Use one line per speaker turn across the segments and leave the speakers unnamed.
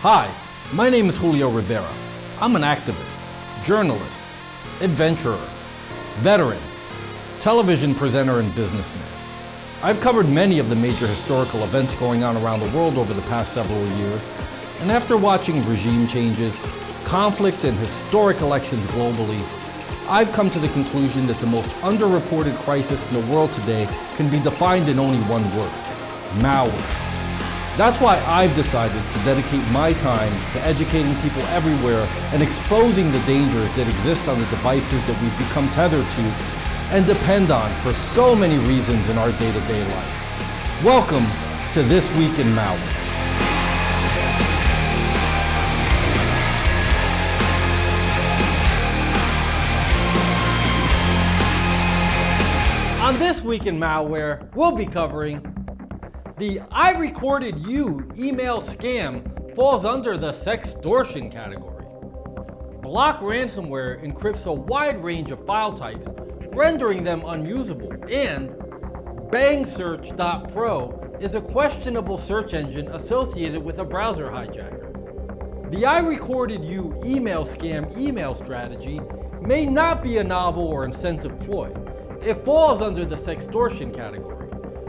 Hi, my name is Julio Rivera. I'm an activist, journalist, adventurer, veteran, television presenter, and businessman. I've covered many of the major historical events going on around the world over the past several years, and after watching regime changes, conflict, and historic elections globally, I've come to the conclusion that the most underreported crisis in the world today can be defined in only one word: malware. That's why I've decided to dedicate my time to educating people everywhere and exposing the dangers that exist on the devices that we've become tethered to and depend on for so many reasons in our day-to-day life. Welcome to This Week in Malware. On This Week in Malware, we'll be covering the I recorded you email scam falls under the sextortion category. Block Ransomware encrypts a wide range of file types, rendering them unusable. And Bangsearch.pro is a questionable search engine associated with a browser hijacker. The I recorded you email scam email strategy may not be a novel or incentive ploy. It falls under the sextortion category,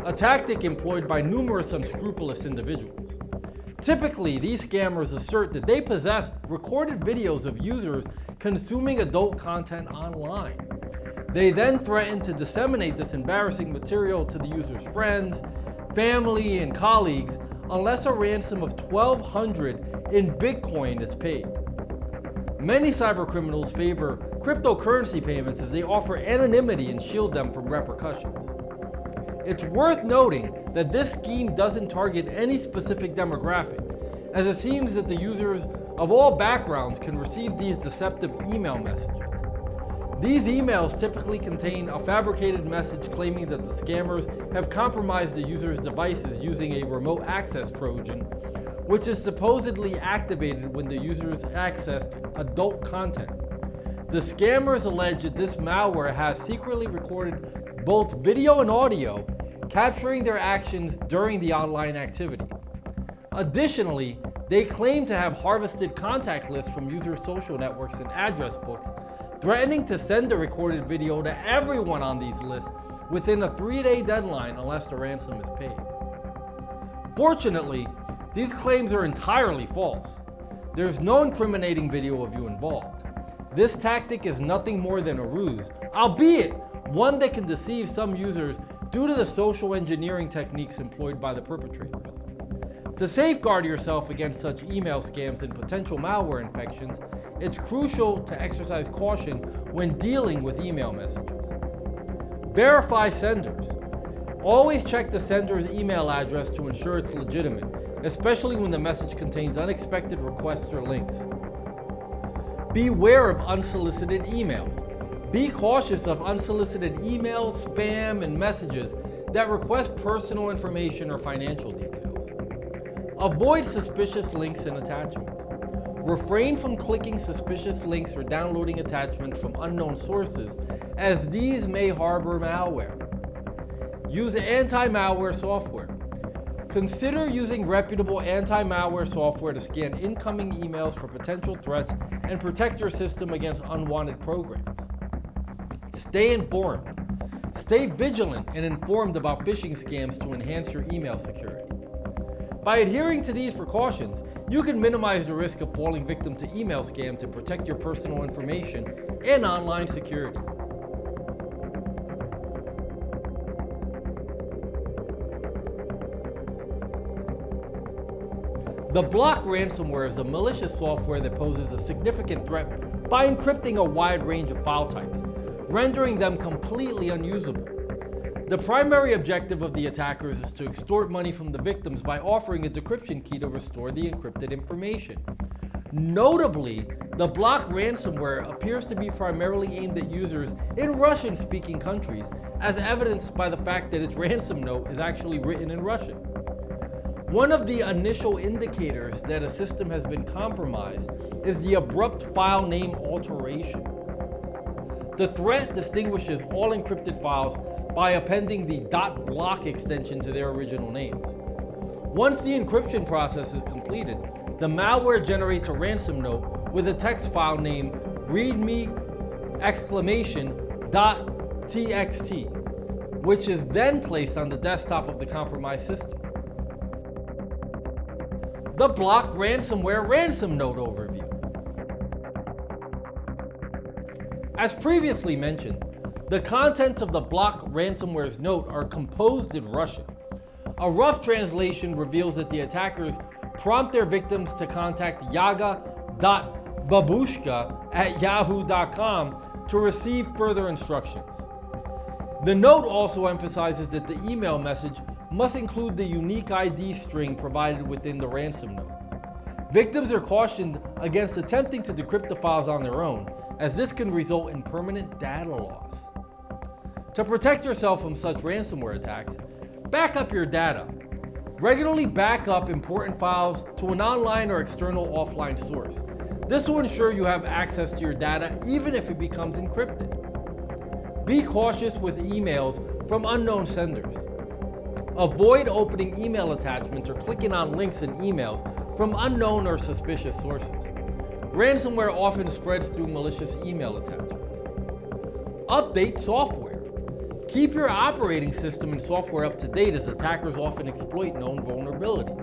a tactic employed by numerous unscrupulous individuals. Typically, these scammers assert that they possess recorded videos of users consuming adult content online. They then threaten to disseminate this embarrassing material to the user's friends, family, and colleagues unless a ransom of $1,200 in Bitcoin is paid. Many cybercriminals favor cryptocurrency payments as they offer anonymity and shield them from repercussions. It's worth noting that this scheme doesn't target any specific demographic, as it seems that the users of all backgrounds can receive these deceptive email messages. These emails typically contain a fabricated message claiming that the scammers have compromised the user's devices using a remote access Trojan, which is supposedly activated when the users accessed adult content. The scammers allege that this malware has secretly recorded both video and audio, capturing their actions during the online activity. Additionally, they claim to have harvested contact lists from users' social networks and address books, threatening to send the recorded video to everyone on these lists within a 3-day deadline unless the ransom is paid. Fortunately, these claims are entirely false. There's no incriminating video of you involved. This tactic is nothing more than a ruse, albeit one that can deceive some users due to the social engineering techniques employed by the perpetrators. To safeguard yourself against such email scams and potential malware infections, it's crucial to exercise caution when dealing with email messages. Verify senders. Always check the sender's email address to ensure it's legitimate, especially when the message contains unexpected requests or links. Beware of unsolicited emails. Be cautious of unsolicited emails, spam, and messages that request personal information or financial details. Avoid suspicious links and attachments. Refrain from clicking suspicious links or downloading attachments from unknown sources, as these may harbor malware. Use anti-malware software. Consider using reputable anti-malware software to scan incoming emails for potential threats and protect your system against unwanted programs. Stay informed. Stay vigilant and informed about phishing scams to enhance your email security. By adhering to these precautions, you can minimize the risk of falling victim to email scams and protect your personal information and online security. The Block Ransomware is a malicious software that poses a significant threat by encrypting a wide range of file types, rendering them completely unusable. The primary objective of the attackers is to extort money from the victims by offering a decryption key to restore the encrypted information. Notably, the Block Ransomware appears to be primarily aimed at users in Russian-speaking countries, as evidenced by the fact that its ransom note is actually written in Russian. One of the initial indicators that a system has been compromised is the abrupt file name alteration. The threat distinguishes all encrypted files by appending the .block extension to their original names. Once the encryption process is completed, the malware generates a ransom note with a text file named readme!.txt, which is then placed on the desktop of the compromised system. The Block Ransomware ransom note overview. As previously mentioned, the contents of the Block Ransomware's note are composed in Russian. A rough translation reveals that the attackers prompt their victims to contact yaga.babushka@yahoo.com to receive further instructions. The note also emphasizes that the email message must include the unique ID string provided within the ransom note. Victims are cautioned against attempting to decrypt the files on their own, as this can result in permanent data loss. To protect yourself from such ransomware attacks, back up your data. Regularly back up important files to an online or external offline source. This will ensure you have access to your data even if it becomes encrypted. Be cautious with emails from unknown senders. Avoid opening email attachments or clicking on links in emails from unknown or suspicious sources. Ransomware often spreads through malicious email attachments. Update software. Keep your operating system and software up to date, as attackers often exploit known vulnerabilities.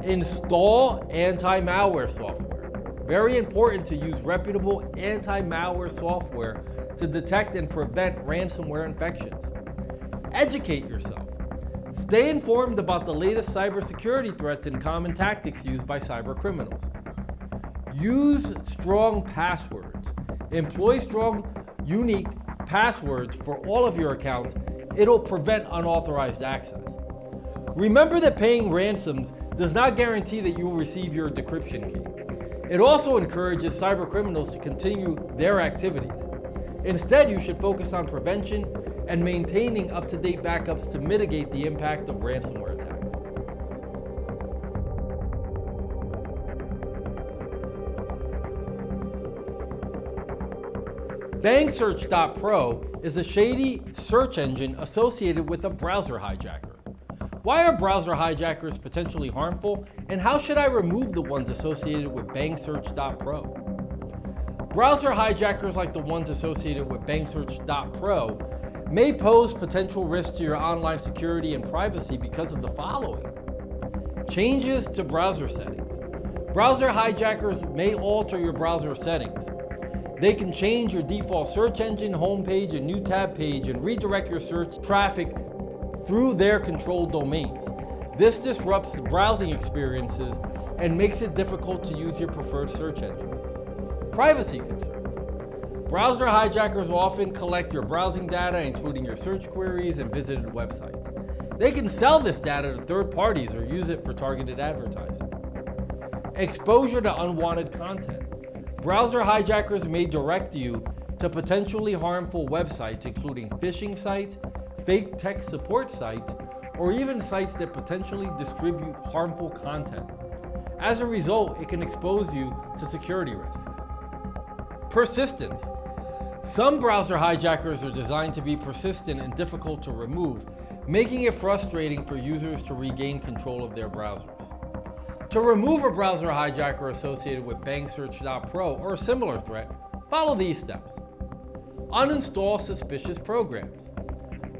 Install anti-malware software. Very important to use reputable anti-malware software to detect and prevent ransomware infections. Educate yourself. Stay informed about the latest cybersecurity threats and common tactics used by cybercriminals. Use strong passwords. Employ strong, unique passwords for all of your accounts. It'll prevent unauthorized access. Remember that paying ransoms does not guarantee that you will receive your decryption key. It also encourages cybercriminals to continue their activities. Instead, you should focus on prevention and maintaining up-to-date backups to mitigate the impact of ransomware attacks. Bangsearch.pro is a shady search engine associated with a browser hijacker. Why are browser hijackers potentially harmful, and how should I remove the ones associated with Bangsearch.pro? Browser hijackers like the ones associated with Bangsearch.pro may pose potential risks to your online security and privacy because of the following. Changes to browser settings. Browser hijackers may alter your browser settings. They can change your default search engine, homepage, and new tab page and redirect your search traffic through their controlled domains. This disrupts the browsing experiences and makes it difficult to use your preferred search engine. Privacy concerns. Browser hijackers often collect your browsing data, including your search queries and visited websites. They can sell this data to third parties or use it for targeted advertising. Exposure to unwanted content. Browser hijackers may direct you to potentially harmful websites, including phishing sites, fake tech support sites, or even sites that potentially distribute harmful content. As a result, it can expose you to security risks. Persistence. Some browser hijackers are designed to be persistent and difficult to remove, making it frustrating for users to regain control of their browsers. To remove a browser hijacker associated with Bangsearch.pro or a similar threat, follow these steps. Uninstall suspicious programs.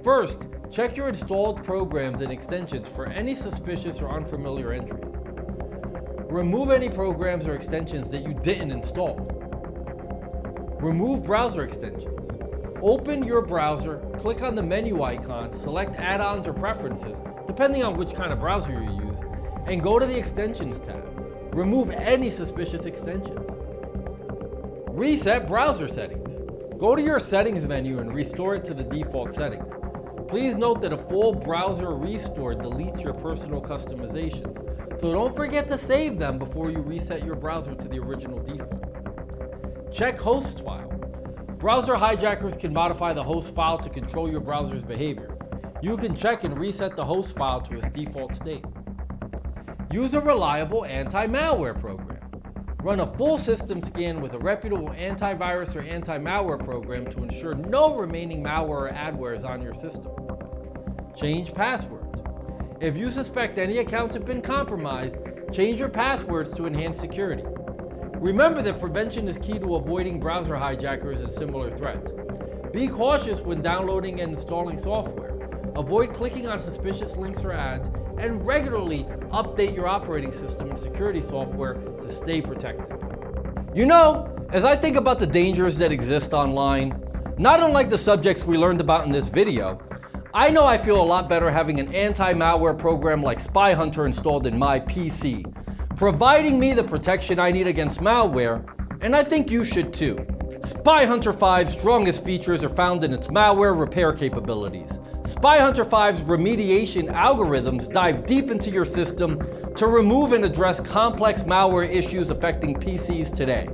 First, check your installed programs and extensions for any suspicious or unfamiliar entries. Remove any programs or extensions that you didn't install. Remove browser extensions. Open your browser, click on the menu icon, select add-ons or preferences, depending on which kind of browser you use, and go to the Extensions tab. Remove any suspicious extensions. Reset browser settings. Go to your settings menu and restore it to the default settings. Please note that a full browser restore deletes your personal customizations, so don't forget to save them before you reset your browser to the original default. Check host file. Browser hijackers can modify the host file to control your browser's behavior. You can check and reset the host file to its default state. Use a reliable anti-malware program. Run a full system scan with a reputable antivirus or anti-malware program to ensure no remaining malware or adware is on your system. Change passwords. If you suspect any accounts have been compromised, Change your passwords to enhance security. Remember that prevention is key to avoiding browser hijackers and similar threats. Be cautious when downloading and installing software. Avoid clicking on suspicious links or ads, and regularly update your operating system and security software to stay protected. You know, as I think about the dangers that exist online, not unlike the subjects we learned about in this video, I know I feel a lot better having an anti-malware program like Spy Hunter installed in my PC, providing me the protection I need against malware, and I think you should too. Spy Hunter 5's strongest features are found in its malware repair capabilities. Spy Hunter 5's remediation algorithms dive deep into your system to remove and address complex malware issues affecting PCs today.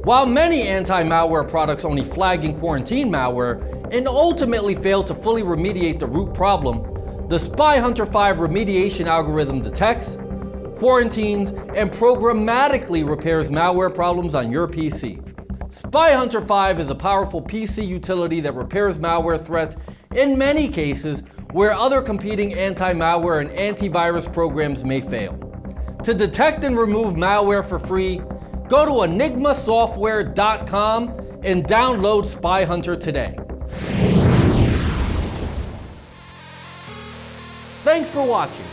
While many anti-malware products only flag and quarantine malware and ultimately fail to fully remediate the root problem, the Spy Hunter 5 remediation algorithm detects, quarantines, and programmatically repairs malware problems on your PC. Spy Hunter 5 is a powerful PC utility that repairs malware threats in many cases where other competing anti-malware and antivirus programs may fail. To detect and remove malware for free, go to enigmasoftware.com and download Spy Hunter today. Thanks for watching.